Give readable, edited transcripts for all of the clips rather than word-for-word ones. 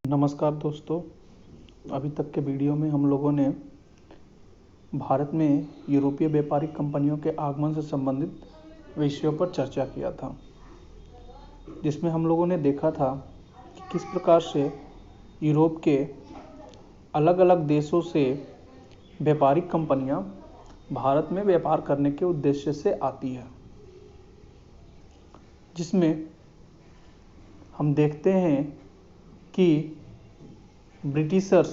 नमस्कार दोस्तों, अभी तक के वीडियो में हम लोगों ने भारत में यूरोपीय व्यापारिक कंपनियों के आगमन से संबंधित विषयों पर चर्चा किया था, जिसमें हम लोगों ने देखा था कि किस प्रकार से यूरोप के अलग अलग देशों से व्यापारिक कंपनियां भारत में व्यापार करने के उद्देश्य से आती है, जिसमें हम देखते हैं कि ब्रिटिशर्स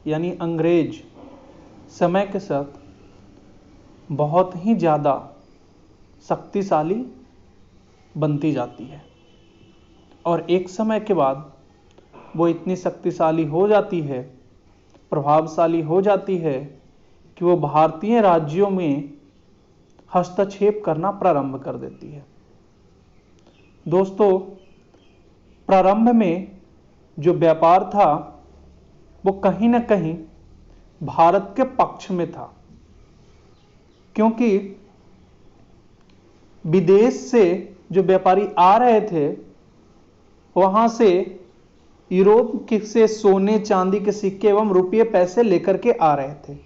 यानी अंग्रेज समय के साथ बहुत ही ज़्यादा शक्तिशाली बनती जाती है और एक समय के बाद वो इतनी शक्तिशाली हो जाती है, प्रभावशाली हो जाती है कि वो भारतीय राज्यों में हस्तक्षेप करना प्रारंभ कर देती है। दोस्तों, प्रारंभ में जो व्यापार था वो कहीं ना कहीं भारत के पक्ष में था, क्योंकि विदेश से जो व्यापारी आ रहे थे वहां से यूरोप से सोने चांदी के सिक्के एवं रुपये पैसे लेकर के आ रहे थे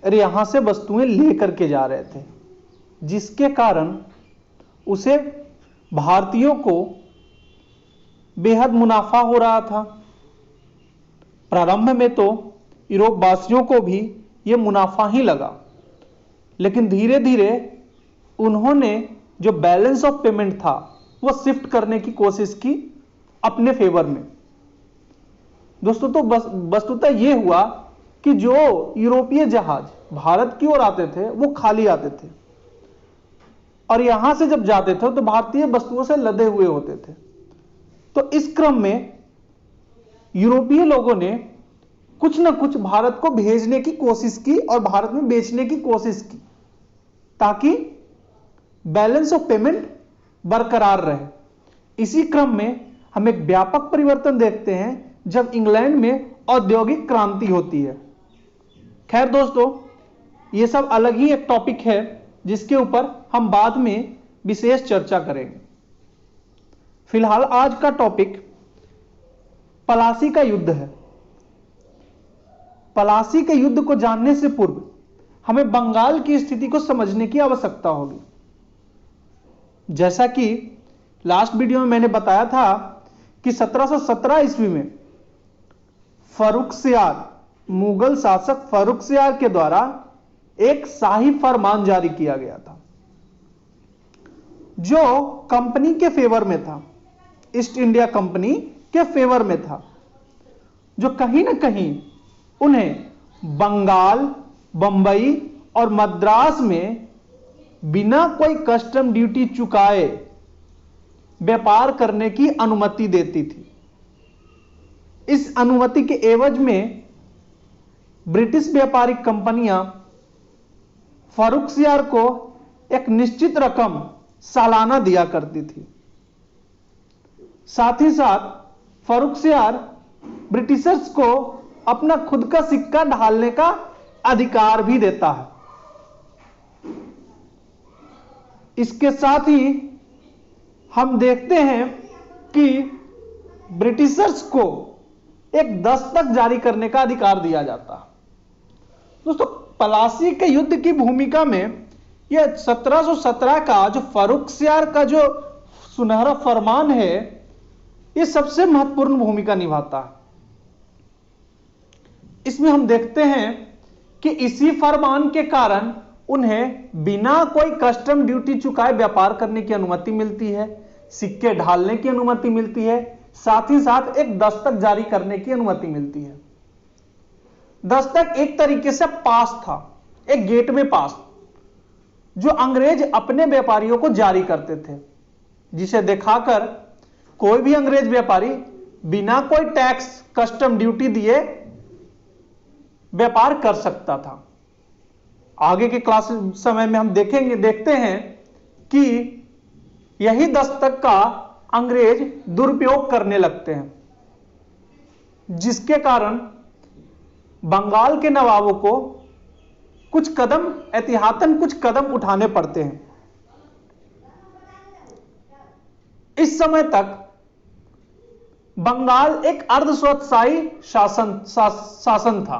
और यहां से वस्तुएं लेकर के जा रहे थे, जिसके कारण उसे भारतीयों को बेहद मुनाफा हो रहा था। प्रारंभ में तो यूरोप वासियों को भी यह मुनाफा ही लगा, लेकिन धीरे धीरे उन्होंने जो बैलेंस ऑफ पेमेंट था वो शिफ्ट करने की कोशिश की अपने फेवर में। दोस्तों, तो वस्तुतः यह हुआ कि जो यूरोपीय जहाज भारत की ओर आते थे वो खाली आते थे और यहां से जब जाते थे तो भारतीय वस्तुओं से लदे हुए होते थे। तो इस क्रम में यूरोपीय लोगों ने कुछ ना कुछ भारत को भेजने की कोशिश की और भारत में बेचने की कोशिश की, ताकि बैलेंस ऑफ पेमेंट बरकरार रहे। इसी क्रम में हम एक व्यापक परिवर्तन देखते हैं जब इंग्लैंड में औद्योगिक क्रांति होती है। खैर दोस्तों, यह सब अलग ही एक टॉपिक है जिसके ऊपर हम बाद में विशेष चर्चा करेंगे। फिलहाल आज का टॉपिक पलासी का युद्ध है। पलासी के युद्ध को जानने से पूर्व हमें बंगाल की स्थिति को समझने की आवश्यकता होगी। जैसा कि लास्ट वीडियो में मैंने बताया था कि 1717 ईस्वी में फर्रुखसियार, मुगल शासक फर्रुखसियार के द्वारा एक शाही फरमान जारी किया गया था जो कंपनी के फेवर में था, ईस्ट इंडिया कंपनी के फेवर में था, जो कहीं ना कहीं उन्हें बंगाल, बंबई और मद्रास में बिना कोई कस्टम ड्यूटी चुकाए व्यापार करने की अनुमति देती थी। इस अनुमति के एवज में ब्रिटिश व्यापारिक कंपनियां फर्रुखसियार को एक निश्चित रकम सालाना दिया करती थी। साथ ही साथ फर्रुखसियार ब्रिटिशर्स को अपना खुद का सिक्का ढालने का अधिकार भी देता है। इसके साथ ही हम देखते हैं कि ब्रिटिशर्स को एक दस्तक जारी करने का अधिकार दिया जाता है। दोस्तों, पलासी के युद्ध की भूमिका में यह 1717 का जो फर्रुखसियार का जो सुनहरा फरमान है, यह सबसे महत्वपूर्ण भूमिका निभाता है। इसमें हम देखते हैं कि इसी फरमान के कारण उन्हें बिना कोई कस्टम ड्यूटी चुकाए व्यापार करने की अनुमति मिलती है, सिक्के ढालने की अनुमति मिलती है, साथ ही साथ एक दस्तक जारी करने की अनुमति मिलती है। दस्तक एक तरीके से पास था, एक गेटवे पास, जो अंग्रेज अपने व्यापारियों को जारी करते थे, जिसे दिखाकर कोई भी अंग्रेज व्यापारी बिना कोई टैक्स, कस्टम ड्यूटी दिए व्यापार कर सकता था। आगे के क्लास समय में हम देखते हैं कि यही दस्तक का अंग्रेज दुरुपयोग करने लगते हैं, जिसके कारण बंगाल के नवाबों को एहतियातन कुछ कदम उठाने पड़ते हैं। इस समय तक बंगाल एक अर्धस्वतशाही शासन था।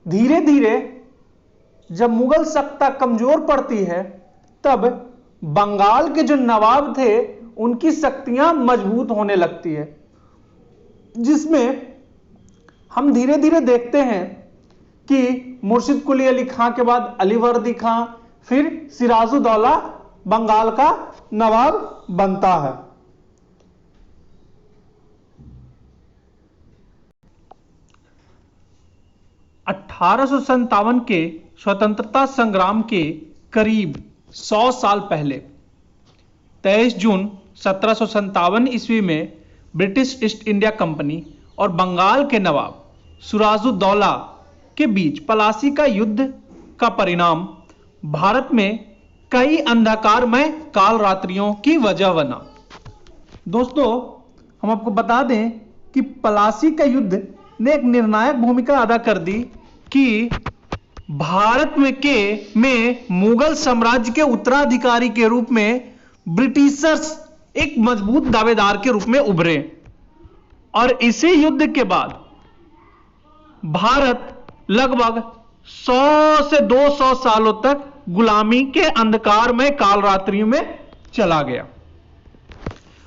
धीरे धीरे जब मुगल सत्ता कमजोर पड़ती है, तब बंगाल के जो नवाब थे उनकी शक्तियां मजबूत होने लगती है, जिसमें हम धीरे धीरे देखते हैं कि मुर्शिद कुली अली खां के बाद अलीवर्दी खां, फिर सिराजुद्दौला बंगाल का नवाब बनता है। (1857) के स्वतंत्रता संग्राम के करीब 100 साल पहले 23 जून 1757 ईस्वी में ब्रिटिश ईस्ट इंडिया कंपनी और बंगाल के नवाब सिराजुद्दौला के बीच पलासी का युद्ध का परिणाम भारत में कई अंधकारमय काल रात्रियों की वजह बना। दोस्तों, हम आपको बता दें कि पलासी का युद्ध ने एक निर्णायक भूमिका अदा कर दी कि भारत में मुगल साम्राज्य के उत्तराधिकारी के रूप में ब्रिटिशर्स एक मजबूत दावेदार के रूप में उभरे, और इसी युद्ध के बाद भारत लगभग 100 से 200 सालों तक गुलामी के अंधकार में काल रात्रि में चला गया।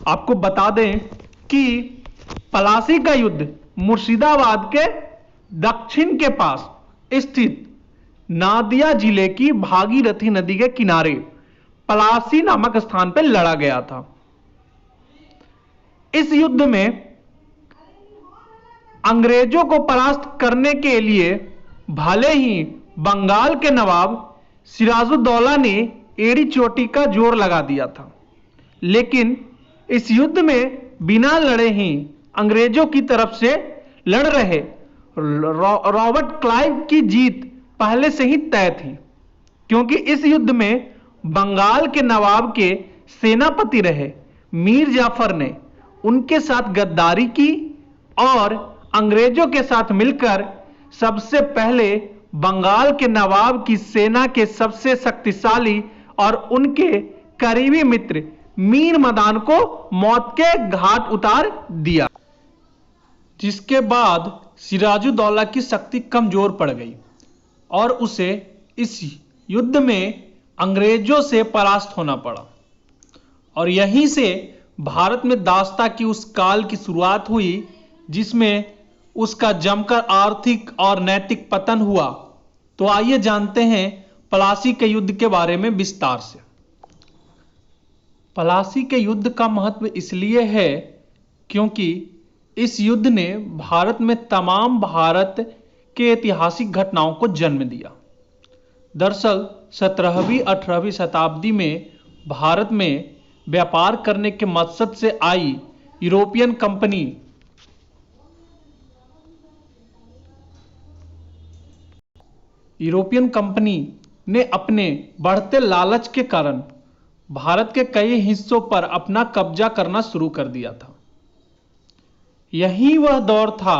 आपको बता दें कि पलासी का युद्ध मुर्शिदाबाद के दक्षिण के पास स्थित नादिया जिले की भागीरथी नदी के किनारे पलासी नामक स्थान पर लड़ा गया था। इस युद्ध में अंग्रेजों को परास्त करने के लिए भले ही बंगाल के नवाब सिराजुद्दौला ने एड़ी चोटी का जोर लगा दिया था, लेकिन इस युद्ध में बिना लड़े ही अंग्रेजों की तरफ से लड़ रहे रॉबर्ट क्लाइव की जीत पहले से ही तय थी, क्योंकि इस युद्ध में बंगाल के नवाब के सेनापति रहे मीर जाफर ने उनके साथ गद्दारी की और अंग्रेजों के साथ मिलकर सबसे पहले बंगाल के नवाब की सेना के सबसे शक्तिशाली और उनके करीबी मित्र मीर मदान को मौत के घाट उतार दिया, जिसके बाद सिराजुद्दौला की शक्ति कमजोर पड़ गई और उसे इस युद्ध में अंग्रेजों से परास्त होना पड़ा। और यहीं से भारत में दास्ता की उस काल की शुरुआत हुई जिसमें उसका जमकर आर्थिक और नैतिक पतन हुआ। तो आइए जानते हैं पलासी के युद्ध के बारे में विस्तार से। पलासी के युद्ध का महत्व इसलिए है क्योंकि इस युद्ध ने भारत में तमाम भारत के ऐतिहासिक घटनाओं को जन्म दिया। दरअसल 17वीं 18वीं शताब्दी में भारत में व्यापार करने के मकसद से आई यूरोपियन कंपनी ने अपने बढ़ते लालच के कारण भारत के कई हिस्सों पर अपना कब्जा करना शुरू कर दिया था। यही वह दौर था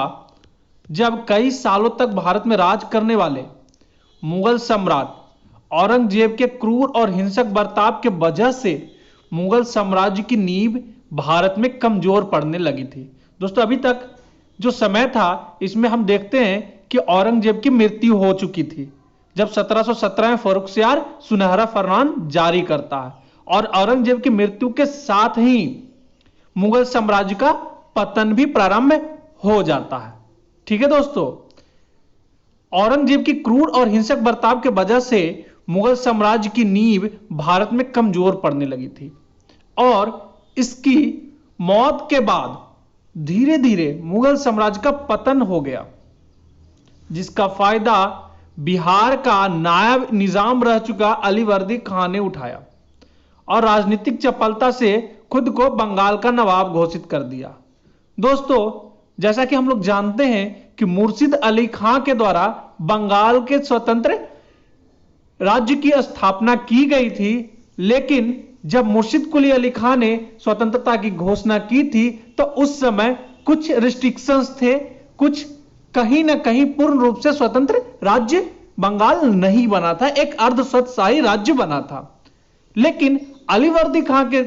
जब कई सालों तक भारत में राज करने वाले मुगल सम्राट औरंगजेब के क्रूर और हिंसक बर्ताव के वजह से मुगल साम्राज्य की नींव भारत में कमजोर पड़ने लगी थी। दोस्तों, अभी तक जो समय था इसमें हम देखते हैं कि औरंगजेब की मृत्यु हो चुकी थी जब 1717 में फर्रुखसियार सुनहरा फरमान जारी करता है, और औरंगजेब की मृत्यु के साथ ही मुगल साम्राज्य का पतन भी प्रारंभ हो जाता है। ठीक है दोस्तों, औरंगजेब की क्रूर और हिंसक बर्ताव के वजह से मुगल साम्राज्य की नींव भारत में कमजोर पड़ने लगी थी, और इसकी मौत के बाद धीरे धीरे मुगल साम्राज्य का पतन हो गया, जिसका फायदा बिहार का नायब निजाम रह चुका अलीवर्दी खान ने उठाया और राजनीतिक चपलता से खुद को बंगाल का नवाब घोषित कर दिया। दोस्तों, जैसा कि हम लोग जानते हैं कि मुर्शिद अली खां के द्वारा बंगाल के स्वतंत्र राज्य की स्थापना की गई थी, लेकिन जब मुर्शिद कुली अली खां ने स्वतंत्रता की घोषणा की थी तो उस समय कुछ रिस्ट्रिक्शंस थे, कुछ कहीं ना कहीं पूर्ण रूप से स्वतंत्र राज्य बंगाल नहीं बना था, एक अर्धस्वतशाही राज्य बना था। लेकिन अलीवर्दी खां के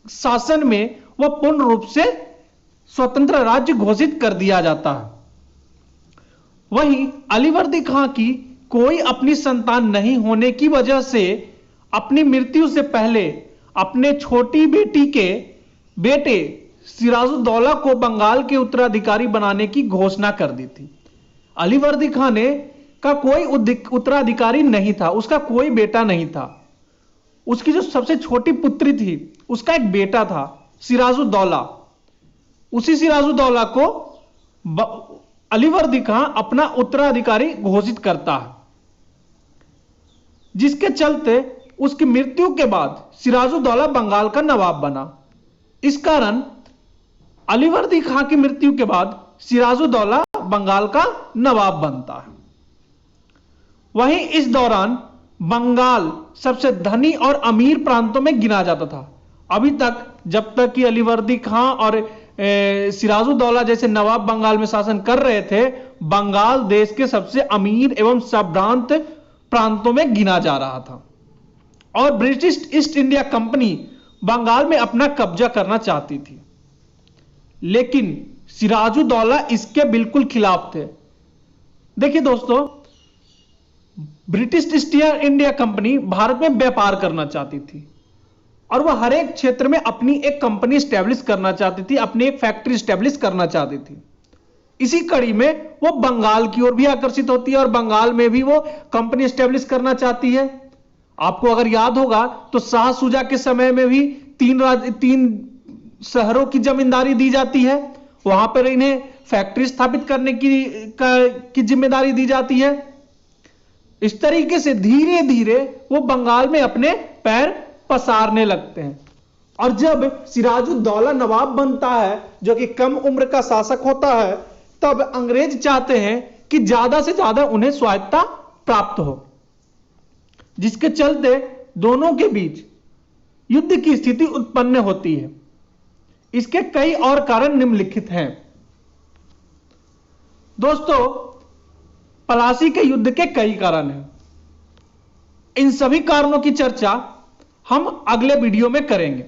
शासन में वह पूर्ण रूप से स्वतंत्र राज्य घोषित कर दिया जाता है। वहीं अलीवर्दी खां की कोई अपनी संतान नहीं होने की वजह से अपनी मृत्यु से पहले अपने छोटी बेटी के बेटे सिराजुद्दौला को बंगाल के उत्तराधिकारी बनाने की घोषणा कर दी थी। अलीवर्दी खां ने का कोई उत्तराधिकारी नहीं था, उसका कोई बेटा नहीं था। उसकी जो सबसे छोटी पुत्री थी उसका एक बेटा था सिराजुद्दौला। उसी सिराजुद्दौला को अलीवर्दी खां अपना उत्तराधिकारी घोषित करता है, जिसके चलते उसकी मृत्यु के बाद सिराजुद्दौला बंगाल का नवाब बना। इस कारण अलीवर्दी खां की मृत्यु के बाद सिराजुद्दौला बंगाल का नवाब बनता है। वहीं इस दौरान बंगाल सबसे धनी और अमीर प्रांतों में गिना जाता था। अभी तक जब तक कि अलीवर्दी खां और सिराजुद्दौला जैसे नवाब बंगाल में शासन कर रहे थे, बंगाल देश के सबसे अमीर एवं संभ्रांत प्रांतों में गिना जा रहा था और British East India Company Bengal में अपना कब्जा करना चाहती थी। लेकिन सिराजुद्दौला इसके बिल्कुल खिलाफ थे। देखिए दोस्तों, British East India company Bharat में व्यापार करना चाहती थी और वह हर एक क्षेत्र में अपनी एक कंपनी स्टैब्लिश करना चाहती थी, अपनी एक फैक्ट्री स्टैब्लिश करना चाहती थी। इसी कड़ी में वो बंगाल की ओर भी आकर्षित होती है और बंगाल में भी वो कंपनी स्टैब्लिश करना चाहती है। आपको अगर याद होगा तो शाह शुजा के समय में भी तीन शहरों की जमींदारी दी जाती है, वहां पर इन्हें फैक्ट्री स्थापित करने की जिम्मेदारी दी जाती है। इस तरीके से धीरे धीरे वो बंगाल में अपने पैर पसारने लगते हैं। और जब सिराजुद्दौला नवाब बनता है, जो कि कम उम्र का शासक होता है, तब अंग्रेज चाहते हैं कि ज्यादा से ज्यादा उन्हें स्वायत्तता प्राप्त हो, जिसके चलते दोनों के बीच युद्ध की स्थिति उत्पन्न होती है। इसके कई और कारण निम्नलिखित हैं। दोस्तों, पलासी के युद्ध के कई कारण हैं। इन सभी कारणों की चर्चा हम अगले वीडियो में करेंगे।